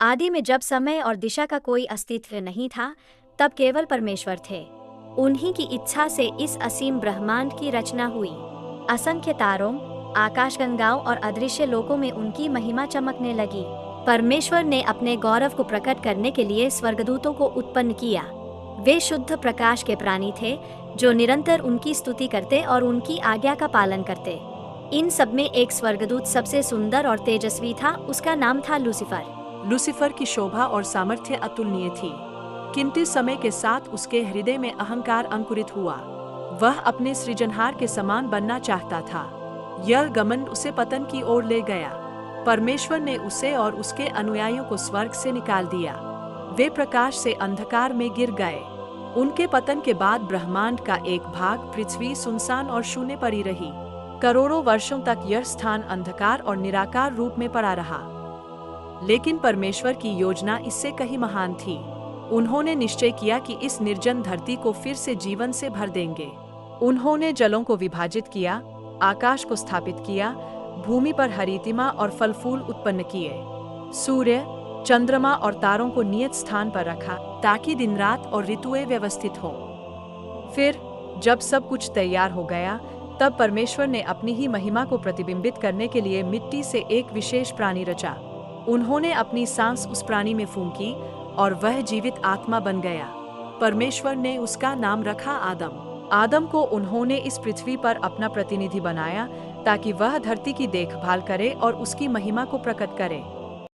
आदि में जब समय और दिशा का कोई अस्तित्व नहीं था, तब केवल परमेश्वर थे। उन्हीं की इच्छा से इस असीम ब्रह्मांड की रचना हुई। असंख्य तारों, आकाशगंगाओं और अदृश्य लोकों में उनकी महिमा चमकने लगी। परमेश्वर ने अपने गौरव को प्रकट करने के लिए स्वर्गदूतों को उत्पन्न किया। वे शुद्ध प्रकाश के प्राणी थे, जो निरंतर उनकी स्तुति करते और उनकी आज्ञा का पालन करते। इन सब में एक स्वर्गदूत सबसे सुंदर और तेजस्वी था। उसका नाम था लूसीफर। लूसीफर की शोभा और सामर्थ्य अतुलनीय थी, किंतु समय के साथ उसके हृदय में अहंकार अंकुरित हुआ। वह अपने सृजनहार के समान बनना चाहता था। यह घमंड उसे पतन की ओर ले गया। परमेश्वर ने उसे और उसके अनुयायियों को स्वर्ग से निकाल दिया। वे प्रकाश से अंधकार में गिर गए। उनके पतन के बाद ब्रह्मांड का एक भाग, पृथ्वी, सुनसान और शून्य पड़ी रही। करोड़ों वर्षों तक यह स्थान अंधकार और निराकार रूप में पड़ा रहा। लेकिन परमेश्वर की योजना इससे कहीं महान थी। उन्होंने निश्चय किया कि इस निर्जन धरती को फिर से जीवन से भर देंगे। उन्होंने जलों को विभाजित किया, आकाश को स्थापित किया, भूमि पर हरितिमा और फल फूल उत्पन्न किए। सूर्य, चंद्रमा और तारों को नियत स्थान पर रखा, ताकि दिन रात और ऋतुएं व्यवस्थित हों। फिर जब सब कुछ तैयार हो गया, तब परमेश्वर ने अपनी ही महिमा को प्रतिबिंबित करने के लिए मिट्टी से एक विशेष प्राणी रचा। उन्होंने अपनी सांस उस प्राणी में फूंकी और वह जीवित आत्मा बन गया। परमेश्वर ने उसका नाम रखा आदम। आदम को उन्होंने इस पृथ्वी पर अपना प्रतिनिधि बनाया, ताकि वह धरती की देखभाल करे और उसकी महिमा को प्रकट करे।